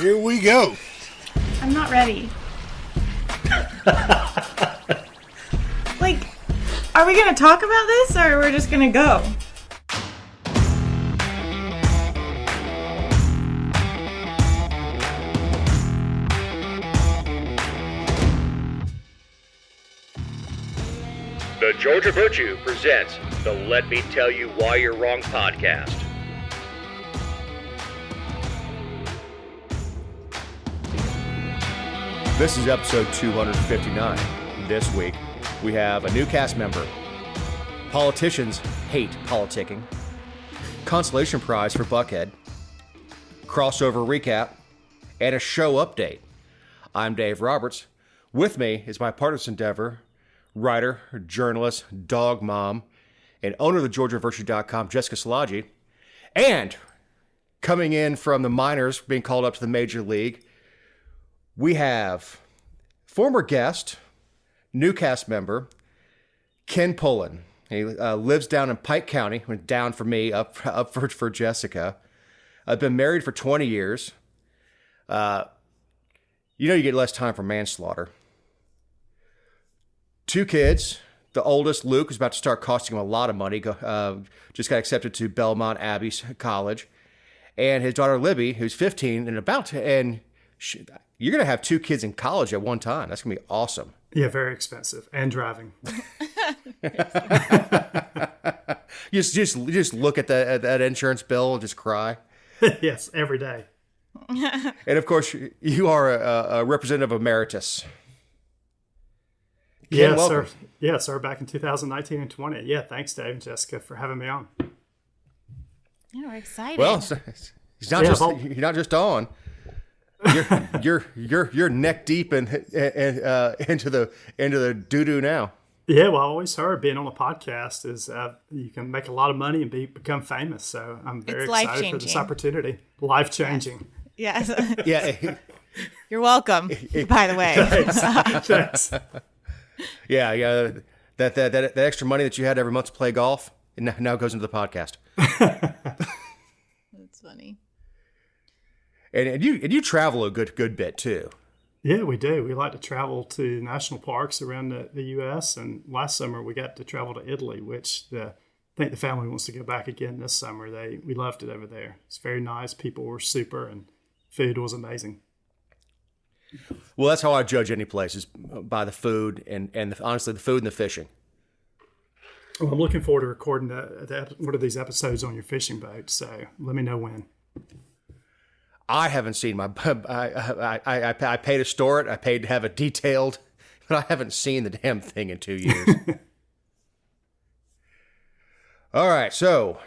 Here we go. I'm not ready. Like, are we going to talk about this or we're just going to go? The Georgia Virtue presents the Let Me Tell You Why You're Wrong podcast. This is episode 259. This week, we have a new cast member. Politicians hate politicking. Consolation prize for Buckhead. Crossover recap. And a show update. I'm Dave Roberts. With me is my partner in this endeavor, writer, journalist, dog mom, and owner of the GeorgiaVirtue.com, Jessica Szilagyi. And coming in from the minors, being called up to the major league, we have former guest, new cast member, Ken Pullen. He lives down in Pike County, went down for me, up for Jessica. I've been married for 20 years. You get less time for manslaughter. 2 kids. The oldest, Luke, is about to start costing him a lot of money. Just got accepted to Belmont Abbey College. And his daughter, Libby, who's 15 and you're going to have 2 kids in college at one time. That's going to be awesome. Yeah, very expensive. And driving. You just look at that insurance bill and just cry. Yes, every day. And of course, you are a representative emeritus. Ken, Yeah, welcome. sir. Yeah, sir. Back in 2019 and 20. Yeah, thanks, Dave and Jessica, for having me on. Yeah, we're excited. Well, you're not just on. You're neck deep into the doo-doo now. Yeah, well, I always heard being on a podcast is you can make a lot of money and become famous. So I'm very excited for this opportunity. Life-changing. Yes. Yeah. You're welcome, by the way. Thanks. Yeah. That extra money that you had every month to play golf, it now goes into the podcast. That's funny. And you travel a good bit too. Yeah, we do. We like to travel to national parks around the U.S. And last summer we got to travel to Italy, which I think the family wants to go back again this summer. We loved it over there. It's very nice. People were super, and food was amazing. Well, that's how I judge any place, is by the food and honestly the food and the fishing. Well, I'm looking forward to recording one of these episodes on your fishing boat. So let me know when. I haven't seen I paid to store it. I paid to have it detailed, but I haven't seen the damn thing in 2 years. All right, so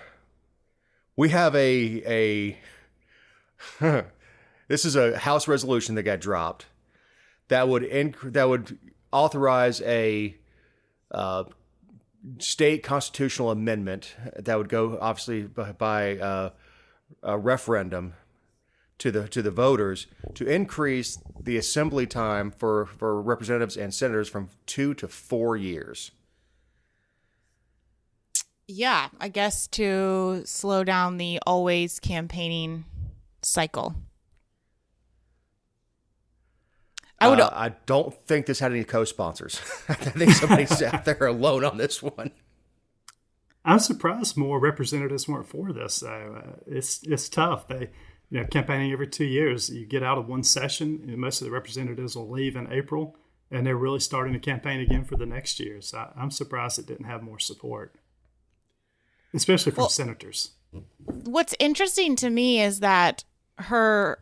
we have a this is a House resolution that got dropped that would authorize a state constitutional amendment that would go obviously by a referendum to the voters to increase the assembly time for representatives and senators from 2 to 4 years. Yeah, I guess to slow down the always campaigning cycle. I don't think this had any co-sponsors. I think somebody's out there alone on this one. I'm surprised more representatives weren't for this. Though it's tough. Campaigning every 2 years, you get out of one session, and most of the representatives will leave in April, and they're really starting to campaign again for the next year. So I'm surprised it didn't have more support, especially from senators. What's interesting to me is that her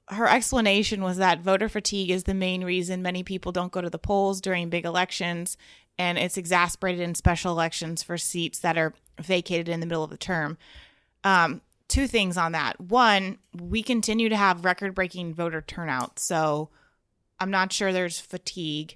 explanation was that voter fatigue is the main reason many people don't go to the polls during big elections, and it's exacerbated in special elections for seats that are vacated in the middle of the term. 2 things on that. One, we continue to have record-breaking voter turnout, so I'm not sure there's fatigue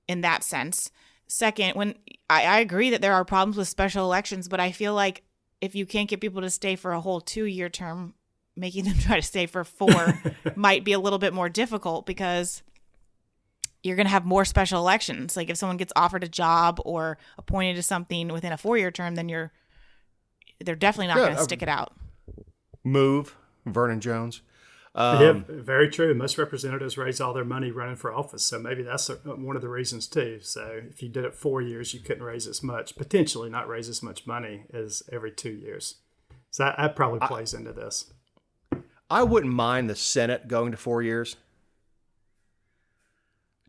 in that sense. Second, when I agree that there are problems with special elections, but I feel like if you can't get people to stay for a whole 2-year term, making them try to stay for 4 might be a little bit more difficult because you're going to have more special elections. Like if someone gets offered a job or appointed to something within a 4-year term, then they're definitely not going to stick it out. Move, Vernon Jones. Yeah, very true. Most representatives raise all their money running for office, so maybe that's one of the reasons too. So if you did it 4 years, you couldn't raise as much, potentially not raise as much money as every 2 years. So that probably plays into this. I wouldn't mind the Senate going to 4 years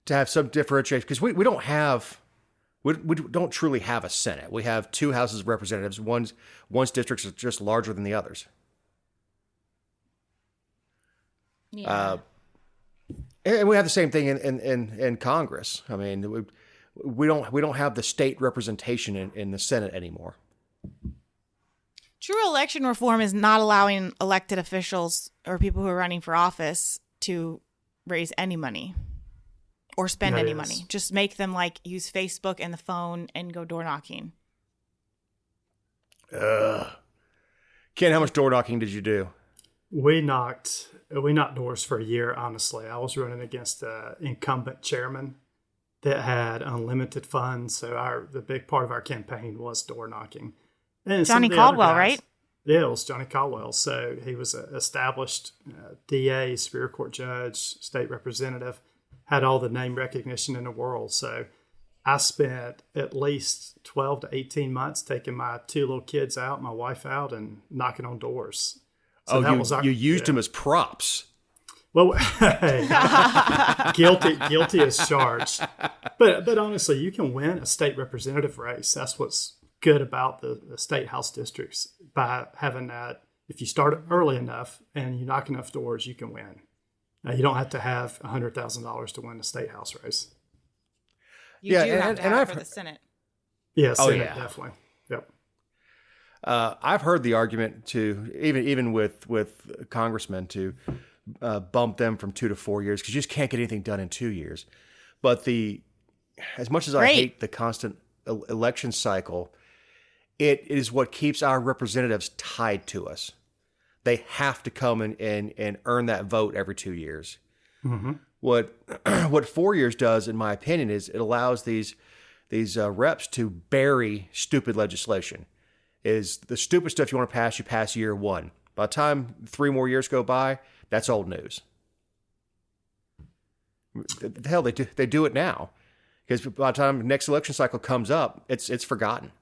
to have some differentiation, because we don't have. We don't truly have a Senate. We have two houses of representatives. One's districts are just larger than the others. Yeah. And we have the same thing in Congress. I mean, we don't have the state representation in the Senate anymore. True election reform is not allowing elected officials or people who are running for office to raise any money or spend any money. Just make them use Facebook and the phone and go door knocking. Ken, how much door knocking did you do? We knocked doors for a year, honestly. I was running against an incumbent chairman that had unlimited funds. So the big part of our campaign was door knocking. And Johnny Caldwell, right? Yeah, it was Johnny Caldwell. So he was an established DA, Superior Court judge, state representative, had all the name recognition in the world. So I spent at least 12 to 18 months taking my 2 little kids out, my wife out, and knocking on doors. So you used them as props. Well, guilty as charged. But honestly, you can win a state representative race. That's what's good about the state house districts, by having that. If you start early enough and you knock enough doors, you can win. You don't have to have $100,000 to win the state house race. You do have to have it for the Senate. Yeah, Senate, definitely. Yep. I've heard the argument to even with congressmen to bump them from 2 to 4 years, because you just can't get anything done in 2 years. But as much as I hate the constant election cycle, it is what keeps our representatives tied to us. They have to come and earn that vote every 2 years. Mm-hmm. What 4 years does, in my opinion, is it allows these reps to bury stupid legislation. Is the stupid stuff you want to pass, you pass year 1. By the time 3 more years go by, that's old news. The hell, they do it now, because by the time the next election cycle comes up, it's forgotten.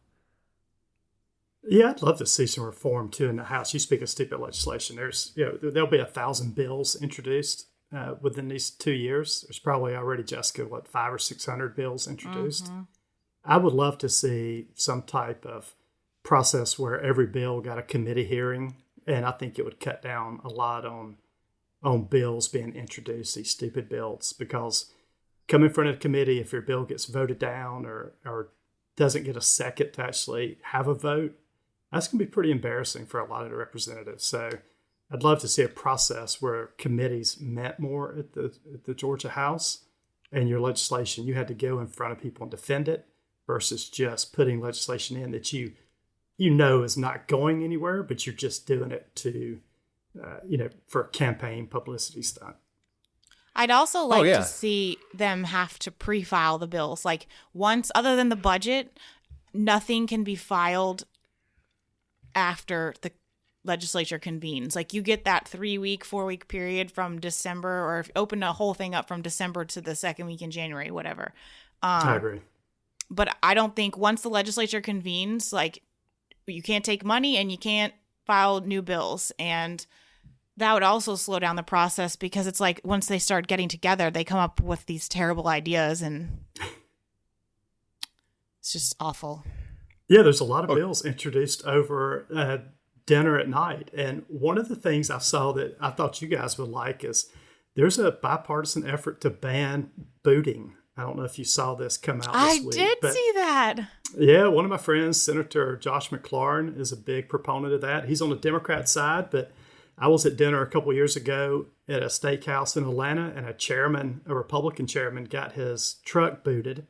Yeah, I'd love to see some reform too in the House. You speak of stupid legislation. There'll be 1,000 bills introduced within these 2 years. There's probably already, Jessica, 500 or 600 bills introduced. Mm-hmm. I would love to see some type of process where every bill got a committee hearing, and I think it would cut down a lot on bills being introduced, these stupid bills, because come in front of the committee, if your bill gets voted down or doesn't get a second to actually have a vote, that's going to be pretty embarrassing for a lot of the representatives. So I'd love to see a process where committees met more at the Georgia House, and your legislation, you had to go in front of people and defend it, versus just putting legislation in that you know is not going anywhere, but you're just doing it to, for a campaign publicity stunt. I'd also like to see them have to pre-file the bills. Once, other than the budget, nothing can be filed after the legislature convenes. You get that 3-week, 4-week period from December, or open the whole thing up from December to the second week in January, whatever. I agree. But I don't think once the legislature convenes, you can't take money and you can't file new bills. And that would also slow down the process, because it's once they start getting together, they come up with these terrible ideas, and it's just awful. Yeah, there's a lot of bills introduced over dinner at night. And one of the things I saw that I thought you guys would like is there's a bipartisan effort to ban booting. I don't know if you saw this come out this week. I did see that. Yeah, one of my friends, Senator Josh McLaurin, is a big proponent of that. He's on the Democrat side, but I was at dinner a couple years ago at a steakhouse in Atlanta, and a Republican chairman, got his truck booted.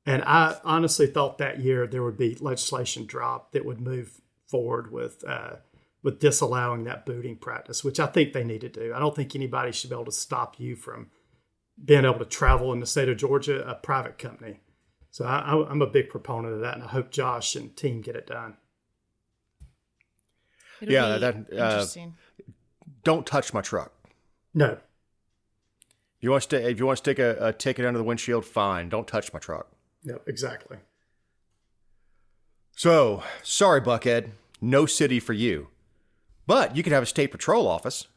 And I honestly thought that year there would be legislation dropped that would move forward with disallowing that booting practice, which I think they need to do. I don't think anybody should be able to stop you from being able to travel in the state of Georgia, a private company. So I'm a big proponent of that, and I hope Josh and team get it done. It'll be interesting. Don't touch my truck. No. If you want to stick a ticket under the windshield, fine. Don't touch my truck. Yep, exactly. So, sorry, Buckhead. No city for you. But you could have a state patrol office.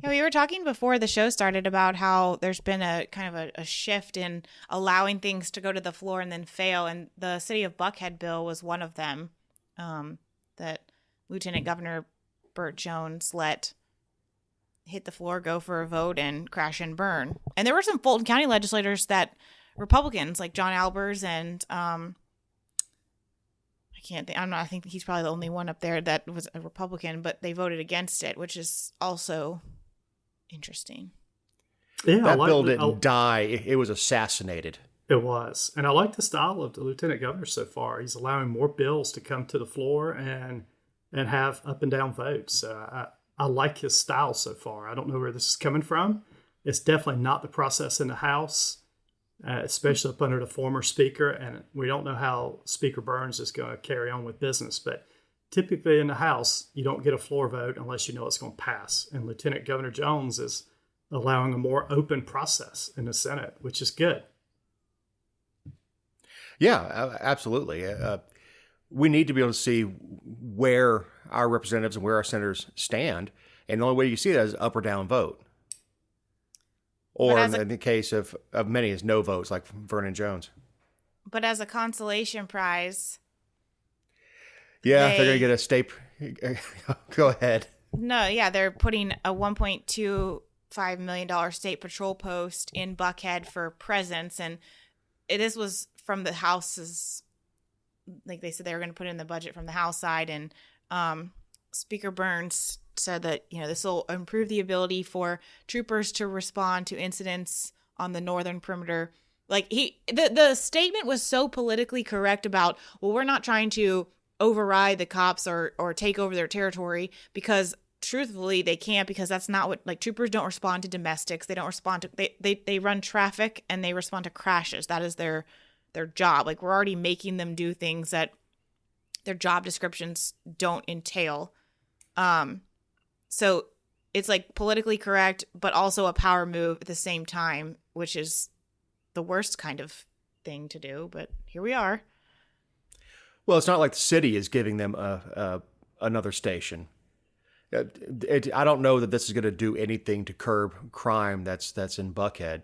Yeah, we were talking before the show started about how there's been a kind of a shift in allowing things to go to the floor and then fail. And the city of Buckhead bill was one of them that Lieutenant Governor Burt Jones let hit the floor, go for a vote, and crash and burn. And there were some Fulton County legislators that Republicans like John Albers and I think he's probably the only one up there that was a Republican, but they voted against it, which is also interesting. Yeah, that bill didn't die. It was assassinated. It was. And I like the style of the Lieutenant Governor so far. He's allowing more bills to come to the floor and have up and down votes. I like his style so far. I don't know where this is coming from. It's definitely not the process in the House, especially up under the former Speaker. And we don't know how Speaker Burns is going to carry on with business. But typically in the House, you don't get a floor vote unless you know it's going to pass. And Lieutenant Governor Jones is allowing a more open process in the Senate, which is good. Yeah, absolutely. We need to be able to see where our representatives and where our senators stand. And the only way you see that is up or down vote. Or in the case of many is no votes, like Vernon Jones. But as a consolation prize... Yeah, they're going to get a state... Go ahead. No, yeah, they're putting a $1.25 million state patrol post in Buckhead for presence. And this was from the House's... Like they said, they were going to put it in the budget from the House side. And Speaker Burns said that, this will improve the ability for troopers to respond to incidents on the northern perimeter. Like the statement was so politically correct about, well, we're not trying to override the cops or take over their territory, because truthfully they can't, because that's not what, like, troopers don't respond to domestics. They don't respond to, they run traffic and they respond to crashes. That is their job. Like, we're already making them do things that their job descriptions don't entail. So it's like politically correct, but also a power move at the same time, which is the worst kind of thing to do. But here we are. Well, it's not like the city is giving them another station. I don't know that this is going to do anything to curb crime that's in Buckhead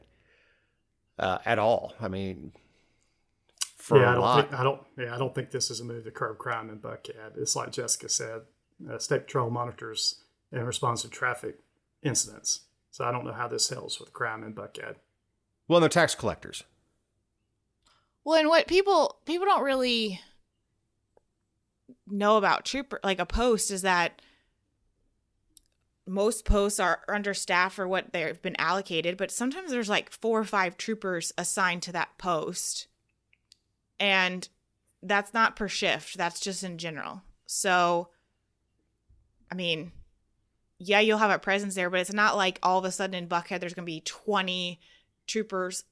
at all. I mean, I don't think this is a move to curb crime in Buckhead. It's like Jessica said, State Patrol monitors and responds to traffic incidents. So I don't know how this helps with crime in Buckhead. Well, they're tax collectors. Well, and what people don't really know about a post is that most posts are understaffed for what they've been allocated, but sometimes there's like 4 or 5 troopers assigned to that post. And that's not per shift. That's just in general. So, I mean, yeah, you'll have a presence there, but it's not like all of a sudden in Buckhead there's going to be 20 troopers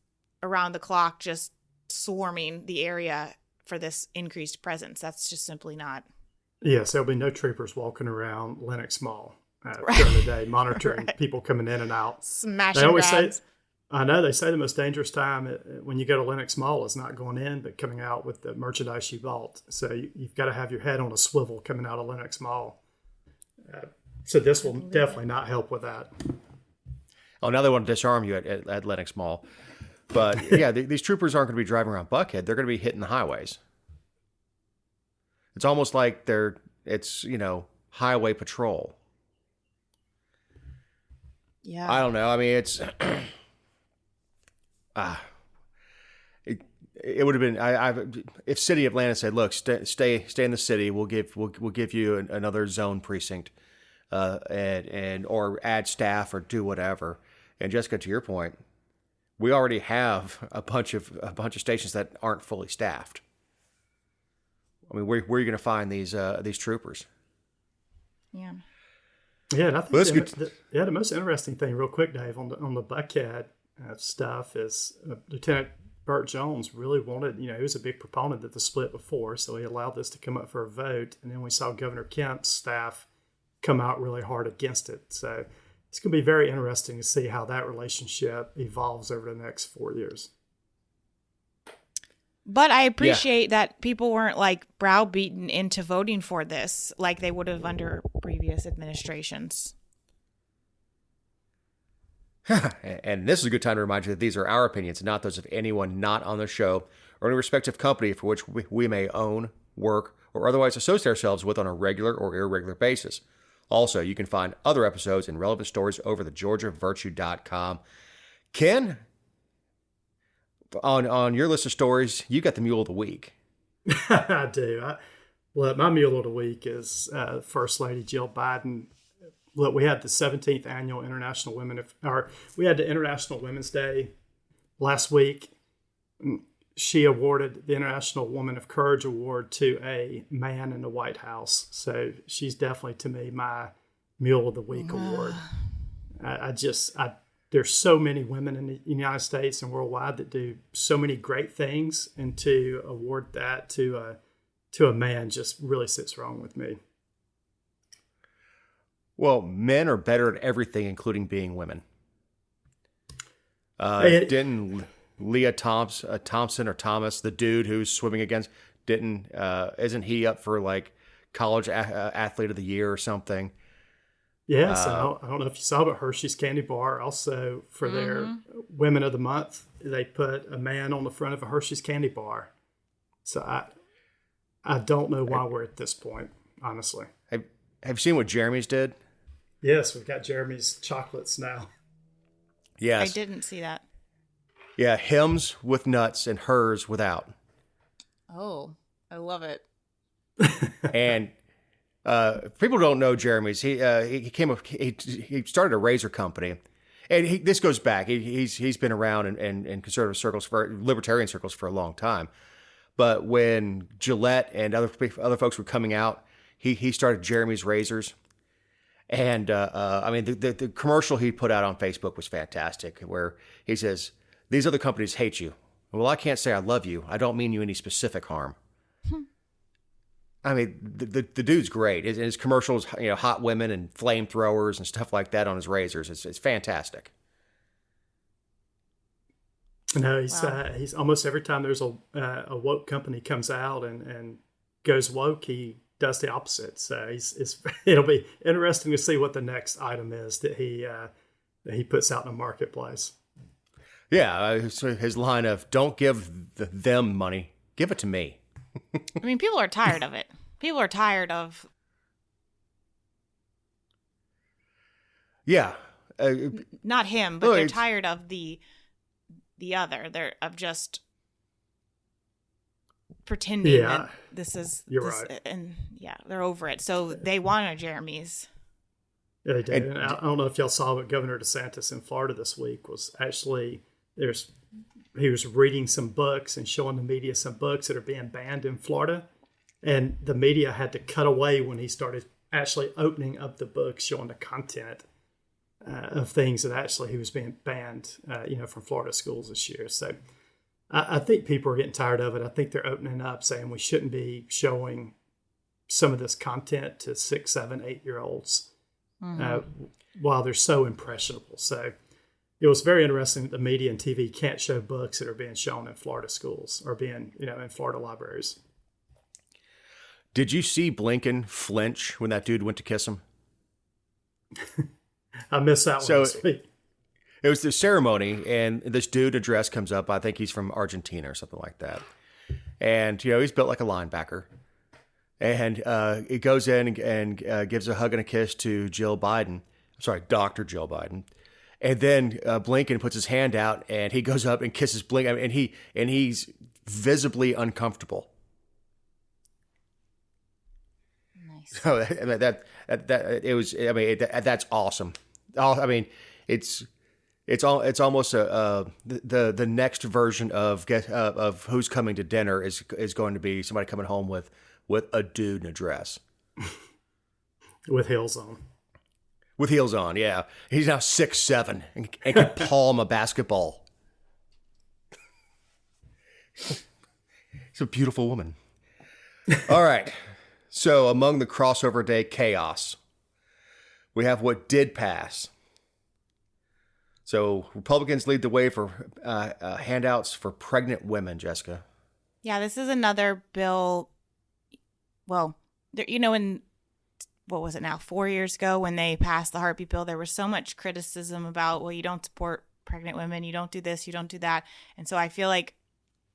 around the clock just swarming the area for this increased presence. That's just simply not. Yes, there'll be no troopers walking around Lenox Mall during the day monitoring people coming in and out. Smashing grabs. They say the most dangerous time when you go to Lenox Mall is not going in, but coming out with the merchandise you bought. So you've got to have your head on a swivel coming out of Lenox Mall. So this will definitely not help with that. Oh, now they want to disarm you at Lenox Mall. But yeah, these troopers aren't going to be driving around Buckhead. They're going to be hitting the highways. It's almost like it's highway patrol. Yeah. I don't know. I mean, it's it would have been if City of Atlanta said, "Look, stay in the city. We'll give you another zone precinct, and or add staff or do whatever." And Jessica, to your point, we already have a bunch of stations that aren't fully staffed. I mean, where are you going to find these troopers? Yeah. Yeah, and I think the most interesting thing, real quick, Dave, on the Buckhead stuff is Lieutenant Burt Jones really wanted, he was a big proponent of the split before, so he allowed this to come up for a vote, and then we saw Governor Kemp's staff come out really hard against it. So it's going to be very interesting to see how that relationship evolves over the next 4 years. But I appreciate that people weren't like browbeaten into voting for this like they would have under previous administrations. And this is a good time to remind you that these are our opinions, not those of anyone not on the show or any respective company for which we may own, work, or otherwise associate ourselves with on a regular or irregular basis. Also, you can find other episodes and relevant stories over the georgiavirtue.com. Ken, on your list of stories, you got the Mule of the Week. I do. Look, my Mule of the Week is First Lady Jill Biden. Look, we had the 17th annual we had the International Women's Day last week. She awarded the International Woman of Courage Award to a man in the White House. So she's definitely, to me, my Mule of the Week award. There's so many women in the United States and worldwide that do so many great things, and to award that to a man just really sits wrong with me. Well, men are better at everything, including being women. Didn't Leah Thompson or Thomas, the dude who's swimming against, isn't he up for like college athlete of the year or something? Yes, I don't know if you saw, but Hershey's Candy Bar also for their Women of the Month, they put a man on the front of a Hershey's Candy Bar. So I don't know why we're at this point, honestly. Have you seen what Jeremy's did? Yes, we've got Jeremy's chocolates now. I Yes. didn't see that. Yeah, hims with nuts and hers without. Oh, I love it. And people don't know Jeremy's. He started a razor company, and this goes back. He's been around in conservative circles, libertarian circles, for a long time. But when Gillette and other folks were coming out, he started Jeremy's Razors. And the commercial he put out on Facebook was fantastic, where he says, "These other companies hate you. Well, I can't say I love you. I don't mean you any specific harm." I mean, the dude's great. His commercials, hot women and flamethrowers and stuff like that on his razors. It's fantastic. No, he's almost every time there's a woke company comes out and goes woke, he does the opposite. So it'll be interesting to see what the next item is that he puts out in the marketplace. Yeah, his line of "Don't give them money, give it to me." I mean, people are tired of it. People are tired of. Yeah. Not him, but they're tired of the other. They're of just pretending that this is. You're this, right. And yeah, they're over it. So they want a Jeremy's. Yeah, they do. And I don't know if y'all saw, but Governor DeSantis in Florida this week was actually he was reading some books and showing the media some books that are being banned in Florida. And the media had to cut away when he started actually opening up the books, showing the content of things that actually he was being banned, from Florida schools this year. So I think people are getting tired of it. I think they're opening up, saying we shouldn't be showing some of this content to 6, 7, 8-year-olds while they're so impressionable. So it was very interesting that the media and TV can't show books that are being shown in Florida schools or being, in Florida libraries. Did you see Blinken flinch when that dude went to kiss him? I missed that one this week. It was the ceremony, and this dude address comes up. I think he's from Argentina or something like that. And, he's built like a linebacker. And he goes in and gives a hug and a kiss to Jill Biden. Sorry, Dr. Jill Biden. And then Blinken puts his hand out, and he goes up and kisses Blinken, and he's visibly uncomfortable. Nice. So that's awesome. It's almost the next version of Who's Coming to Dinner is going to be somebody coming home with a dude in a dress with heels on. With heels on, yeah. He's now 6'7" and can palm a basketball. He's a beautiful woman. All right. So among the crossover day chaos, we have what did pass. So Republicans lead the way for handouts for pregnant women, Jessica. Yeah, this is another bill. Well, in what was it now, 4 years ago when they passed the heartbeat bill, there was so much criticism about, well, you don't support pregnant women, you don't do this, you don't do that. And so I feel like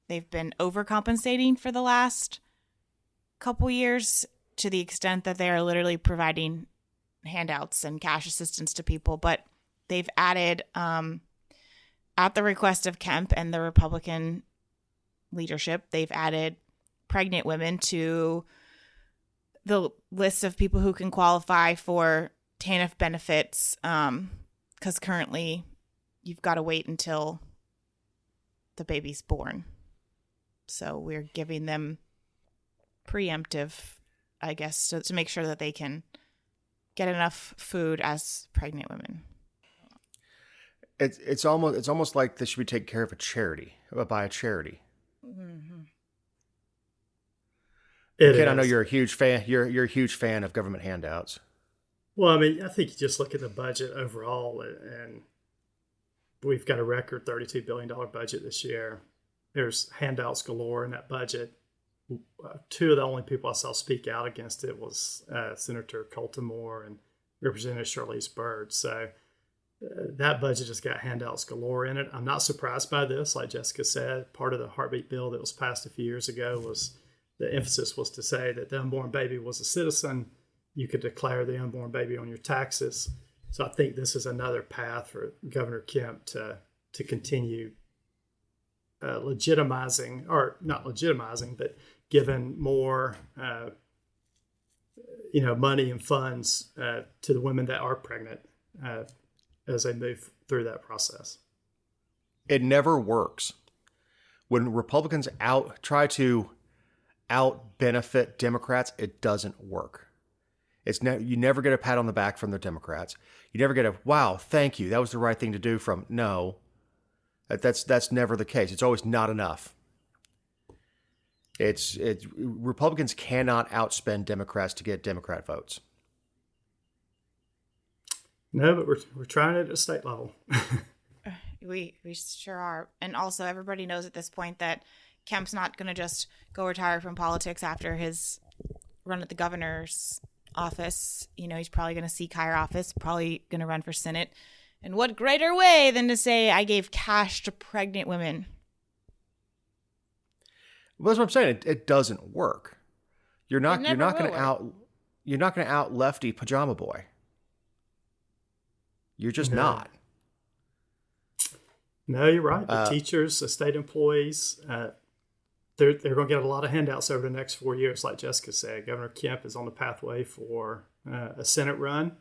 they've been overcompensating for the last couple years to the extent that they are literally providing handouts and cash assistance to people. But they've added, at the request of Kemp and the Republican leadership, they've added pregnant women to the list of people who can qualify for TANF benefits, because currently you've got to wait until the baby's born. So we're giving them preemptive, I guess, to make sure that they can get enough food as pregnant women. It's almost like this should be taken care of by a charity. Mm-hmm. Ken, I know you're a huge fan. You're a huge fan of government handouts. Well, I mean, I think you just look at the budget overall, and we've got a record $32 billion budget this year. There's handouts galore in that budget. Two of the only people I saw speak out against it was Senator Colton Moore and Representative Charlize Byrd. So that budget just got handouts galore in it. I'm not surprised by this. Like Jessica said, part of the heartbeat bill that was passed a few years ago was the emphasis was to say that the unborn baby was a citizen. You could declare the unborn baby on your taxes. So I think this is another path for Governor Kemp to continue legitimizing, or not legitimizing, but giving more, money and funds to the women that are pregnant as they move through that process. It never works. When Republicans try to out-benefit Democrats, it doesn't work. You never get a pat on the back from the Democrats. You never get a, wow, thank you, that was the right thing to do from, no. That's never the case. It's always not enough. Republicans cannot outspend Democrats to get Democrat votes. No, but we're trying it at a state level. We sure are. And also everybody knows at this point that Kemp's not going to just go retire from politics after his run at the governor's office. He's probably going to seek higher office, probably going to run for Senate. And what greater way than to say, I gave cash to pregnant women? Well, that's what I'm saying. It doesn't work. You're not going to out lefty pajama boy. You're just not. No, you're right. The teachers, the state employees, they're going to get a lot of handouts over the next 4 years. Like Jessica said, Governor Kemp is on the pathway for a Senate run.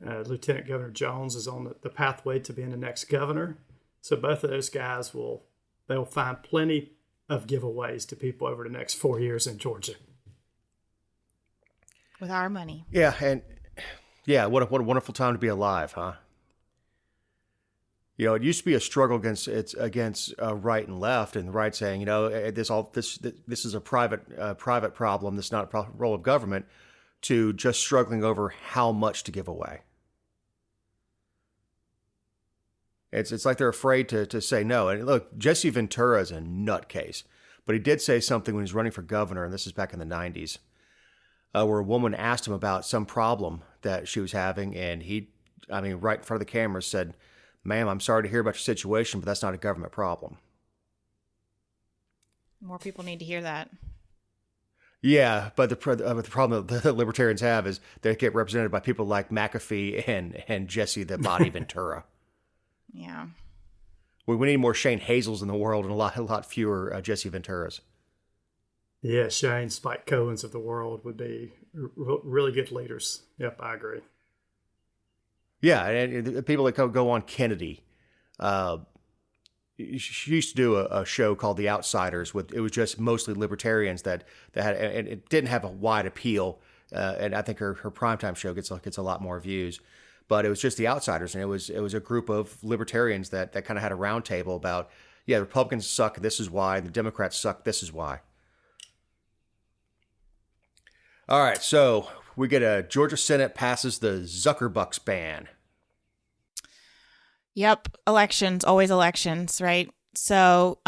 Lieutenant Governor Jones is on the pathway to being the next governor. So both of those guys they'll find plenty of giveaways to people over the next 4 years in Georgia. With our money. Yeah, and what a wonderful time to be alive, huh? It used to be a struggle against right and left, and the right saying, this is a private problem. This is not a role of government. To just struggling over how much to give away. It's like they're afraid to say no. And look, Jesse Ventura is a nutcase, but he did say something when he was running for governor, and this is back in the 90s, where a woman asked him about some problem that she was having, and he, right in front of the camera, said, "Ma'am, I'm sorry to hear about your situation, but that's not a government problem." More people need to hear that. Yeah, but the problem that the libertarians have is they get represented by people like McAfee and Jesse the Body Ventura. Yeah. We need more Shane Hazels in the world and a lot fewer Jesse Venturas. Yeah, Shane, Spike Cohen's of the world would be really good leaders. Yep, I agree. Yeah, and people that go on Kennedy. She used to do a show called The Outsiders. It was just mostly libertarians that had, and it didn't have a wide appeal. And I think her primetime show gets a lot more views. But it was just The Outsiders, and it was a group of libertarians that kind of had a round table about, the Republicans suck, this is why, the Democrats suck, this is why. All right, so we get a Georgia Senate passes the Zuckerbucks ban. Yep, elections, always elections, right? So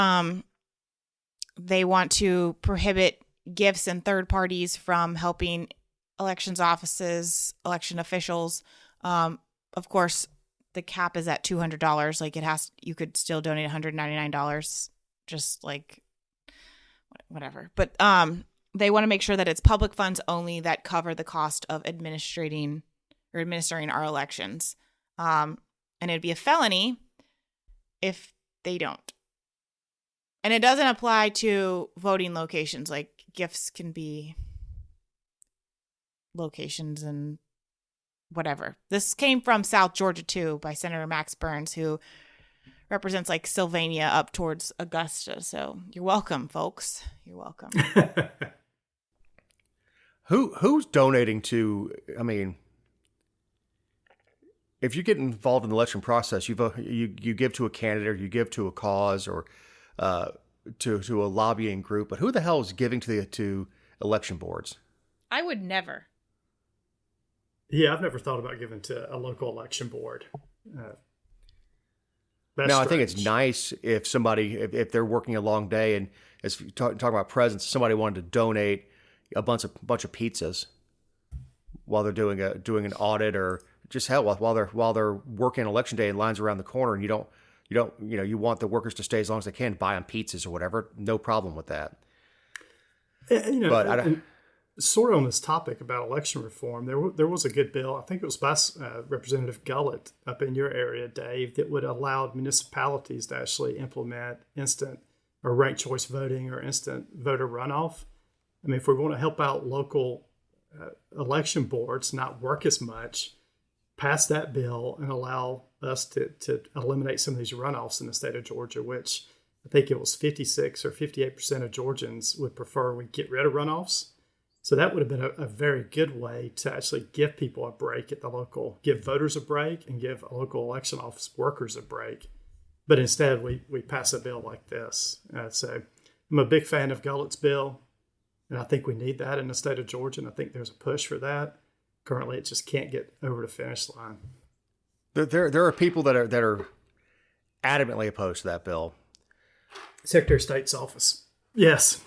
they want to prohibit gifts and third parties from helping elections offices, election officials. Of course, the cap is at $200. Like you could still donate $199, just like whatever. But they want to make sure that it's public funds only that cover the cost of administering our elections. And it'd be a felony if they don't. And it doesn't apply to voting locations. Like gifts can be locations and whatever. This came from South Georgia too, by Senator Max Burns, who represents like Sylvania up towards Augusta. So you're welcome, folks. You're welcome. Who's donating to? I mean, if you get involved in the election process, you give to a candidate, or you give to a cause, or to a lobbying group. But who the hell is giving to election boards? I would never. Yeah, I've never thought about giving to a local election board. Now, I think it's nice if somebody, if they're working a long day, and as talking about presents, somebody wanted to donate a bunch of pizzas while they're doing an audit, or just hell while they're working election day and lines around the corner, and you want the workers to stay as long as they can, buy them pizzas or whatever. No problem with that. But sort of on this topic about election reform, there was a good bill. I think it was by Representative Gullett up in your area, Dave, that would allow municipalities to actually implement instant or ranked choice voting or instant voter runoff. I mean, if we want to help out local election boards not work as much, pass that bill and allow us to eliminate some of these runoffs in the state of Georgia, which I think it was 56 or 58% of Georgians would prefer we get rid of runoffs. So that would have been a very good way to actually give people a break at the local, give voters a break and give local election office workers a break. But instead, we pass a bill like this. So I'm a big fan of Gullett's bill, and I think we need that in the state of Georgia, and I think there's a push for that. Currently, it just can't get over the finish line. There are people that are adamantly opposed to that bill. Secretary of State's office. Yes.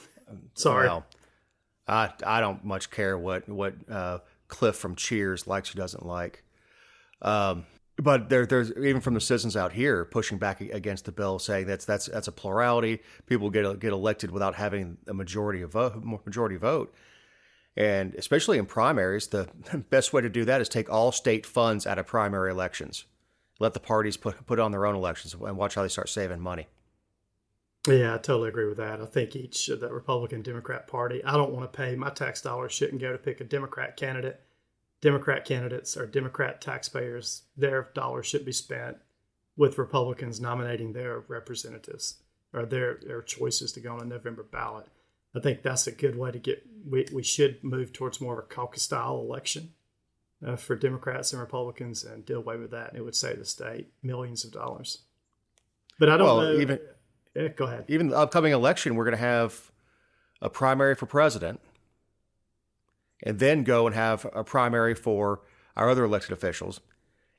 Sorry. Well, I don't much care what Cliff from Cheers likes or doesn't like. But there's even from the citizens out here pushing back against the bill, saying that's a plurality. People get elected without having a majority vote. And especially in primaries, the best way to do that is take all state funds out of primary elections. Let the parties put on their own elections and watch how they start saving money. Yeah, I totally agree with that. I think the Republican Democrat Party, I don't want to pay, my tax dollars shouldn't go to pick a Democrat candidate. Democrat candidates or Democrat taxpayers, their dollars should be spent with Republicans nominating their representatives or their choices to go on a November ballot. I think that's a good way to we should move towards more of a caucus-style election for Democrats and Republicans and do away with that. And it would save the state millions of dollars. But I don't know. Go ahead. Even the upcoming election, we're going to have a primary for president and then go and have a primary for our other elected officials.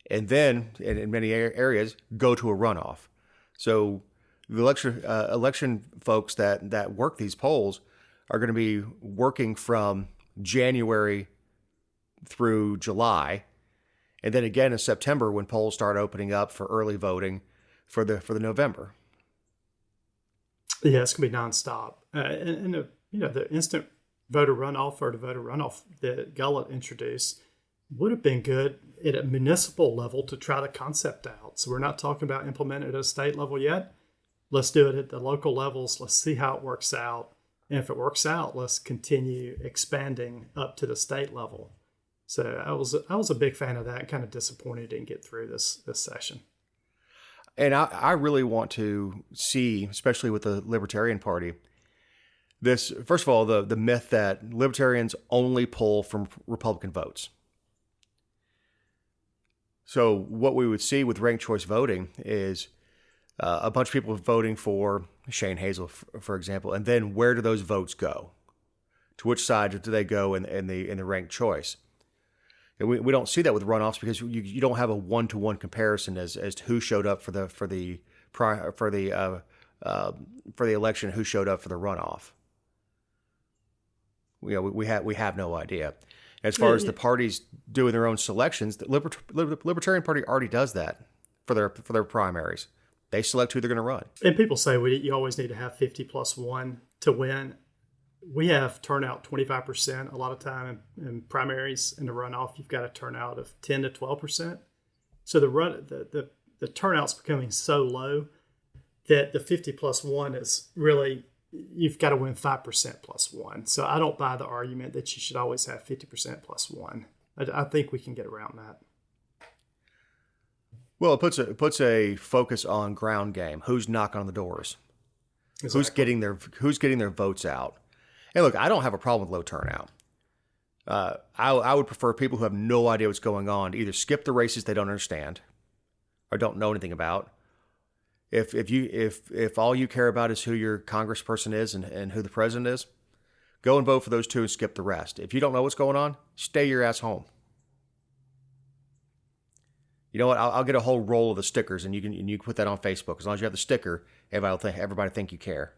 And then, in many areas, go to a runoff. So the election folks that work these polls are going to be working from January through July, and then again in September when polls start opening up for early voting for the November. Yeah, it's going to be nonstop. The instant voter runoff or the voter runoff that Gullett introduced would have been good at a municipal level to try the concept out. So we're not talking about implementing it at a state level yet. Let's do it at the local levels. Let's see how it works out. And if it works out, let's continue expanding up to the state level. So I was a big fan of that and kind of disappointed it didn't get through this session. And I really want to see, especially with the Libertarian Party, this, first of all, the myth that Libertarians only pull from Republican votes. So what we would see with ranked choice voting is a bunch of people voting for Shane Hazel, for example, and then where do those votes go? To which side do they go in the ranked choice? We don't see that with runoffs because you don't have a 1-to-1 comparison as to who showed up for the election, who showed up for the runoff. We have no idea. As far as the parties doing their own selections, the Libertarian Party already does that for their primaries. They select who they're going to run. And people say you always need to have 50+1 to win. We have turnout 25% a lot of time in primaries. In the runoff, you've got a turnout of 10 to 12%. So the turnout's becoming so low that the 50+1 is really, you've got to win 5%+1. So I don't buy the argument that you should always have 50%+1. I think we can get around that. Well, it puts a focus on ground game. Who's knocking on the doors? Exactly. Who's getting their votes out? And look, I don't have a problem with low turnout. I would prefer people who have no idea what's going on to either skip the races they don't understand or don't know anything about. If all you care about is who your congressperson is and who the president is, go and vote for those two and skip the rest. If you don't know what's going on, stay your ass home. You know what? I'll get a whole roll of the stickers, and you can put that on Facebook. As long as you have the sticker, everybody think you care.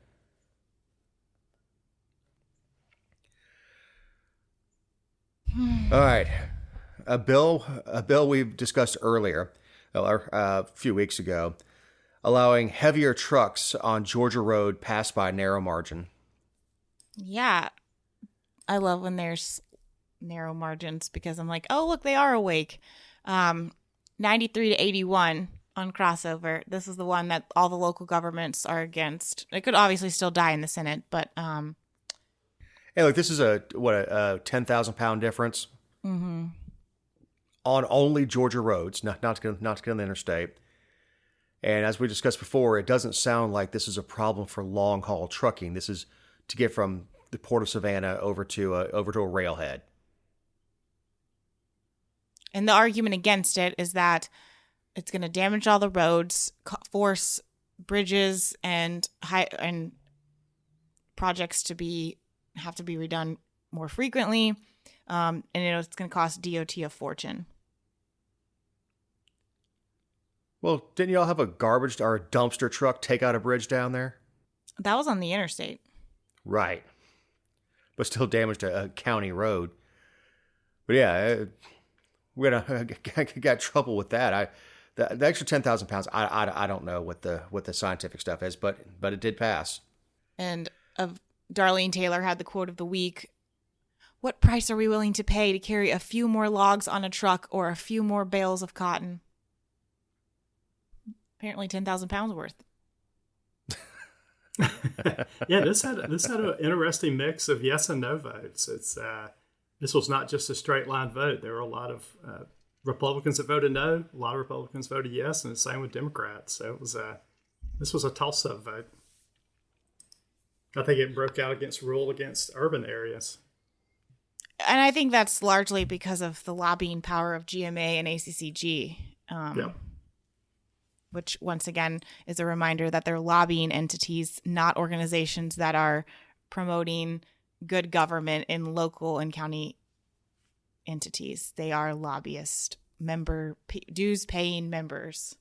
All right, a bill we discussed earlier, a few weeks ago, allowing heavier trucks on Georgia Road pass by narrow margin. Yeah, I love when there's narrow margins because I'm like, oh look, they are awake. 93 to 81 on crossover. This is the one that all the local governments are against. It could obviously still die in the Senate, but hey, look, this is a 10,000-pound difference on only Georgia roads, not to get on the interstate. And as we discussed before, it doesn't sound like this is a problem for long haul trucking. This is to get from the Port of Savannah over to a railhead. And the argument against it is that it's going to damage all the roads, force bridges and projects to have to be redone more frequently, and it's going to cost DOT a fortune. Well, didn't y'all have a garbage or a dumpster truck take out a bridge down there? That was on the interstate. Right. But still damaged a county road. But yeah, we got trouble with that. The extra 10,000 pounds. I don't know what the scientific stuff is, but it did pass. And Darlene Taylor had the quote of the week: "What price are we willing to pay to carry a few more logs on a truck or a few more bales of cotton?" Apparently, 10,000 pounds worth. Yeah, this had an interesting mix of yes and no votes. This was not just a straight line vote. There were a lot of Republicans that voted no, a lot of Republicans voted yes, and the same with Democrats. So this was a toss-up vote. I think it broke out against urban areas. And I think that's largely because of the lobbying power of GMA and ACCG, which once again is a reminder that they're lobbying entities, not organizations that are promoting good government in local and county entities. They are lobbyist dues paying members.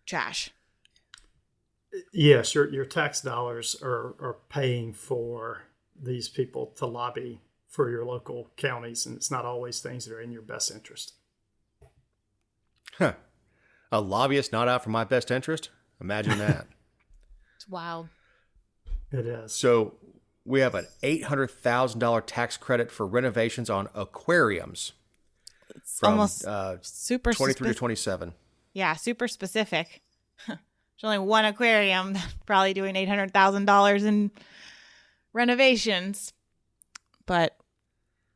Trash. Yes, your tax dollars are paying for these people to lobby for your local counties, and it's not always things that are in your best interest. Huh. A lobbyist not out for my best interest? Imagine that. It's wild. It is. So we have an $800,000 tax credit for renovations on aquariums. It's from, almost super 23 to 27. Yeah, super specific. There's only one aquarium that's probably doing $800,000 in renovations. But,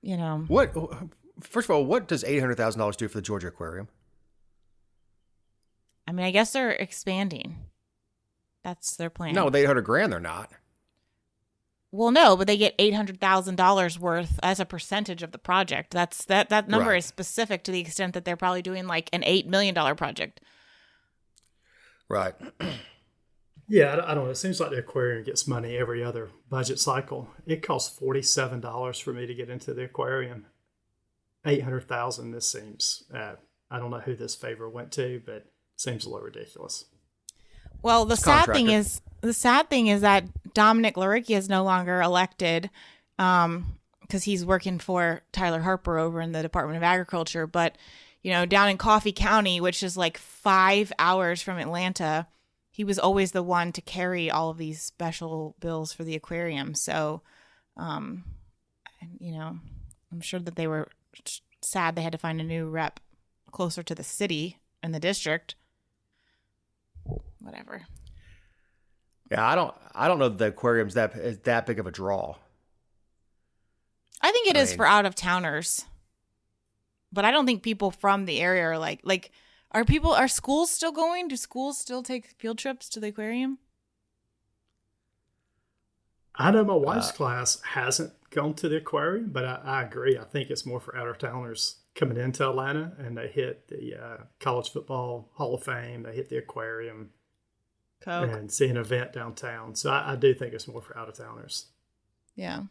First of all, what does $800,000 do for the Georgia Aquarium? I mean, I guess they're expanding. That's their plan. No, with $800,000 they're not. Well, no, but they get $800,000 worth as a percentage of the project. That number Right. is specific to the extent that they're probably doing like an $8 million project. Right. Yeah, I don't know. It seems like the aquarium gets money every other budget cycle. It costs $47 for me to get into the aquarium. $800,000. This seems, I don't know who this favor went to, but it seems a little ridiculous. Well, the It's sad contractor. thing is that Dominic Laricchia is no longer elected because he's working for Tyler Harper over in the Department of Agriculture. But, down in Coffee County, which is like 5 hours from Atlanta, he was always the one to carry all of these special bills for the aquarium. So, I'm sure that they were sad they had to find a new rep closer to the city and the district. Whatever. Yeah, I don't know that the aquarium's that big of a draw. I think it I is mean- for out of towners, but I don't think people from the area are like. Are schools still going? Do schools still take field trips to the aquarium? I know my wife's class hasn't gone to the aquarium, but I agree. I think it's more for out of towners coming into Atlanta, and they hit the College Football Hall of Fame. They hit the aquarium Coke. and see an event downtown. So I do think it's more for out of towners. Yeah.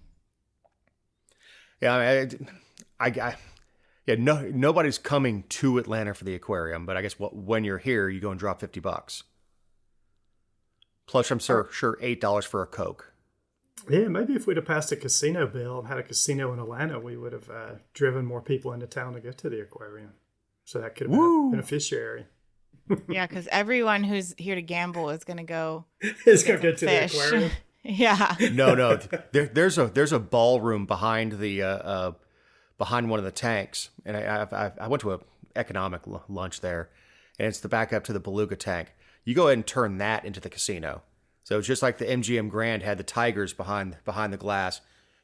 Yeah, nobody's coming to Atlanta for the aquarium, but I guess when you're here, you go and drop $50. Plus, I'm sure $8 for a Coke. Yeah, maybe if we'd have passed a casino bill and had a casino in Atlanta, we would have driven more people into town to go to the aquarium. So that could have been a beneficiary. Yeah, because everyone who's here to gamble is going to go It's going to go to fish. the aquarium. Yeah. No. There's a ballroom behind the behind one of the tanks, and I went to a economic lunch there, and it's the backup to the Beluga tank. You go ahead and turn that into the casino. So it's just like the MGM Grand had the tigers behind the glass.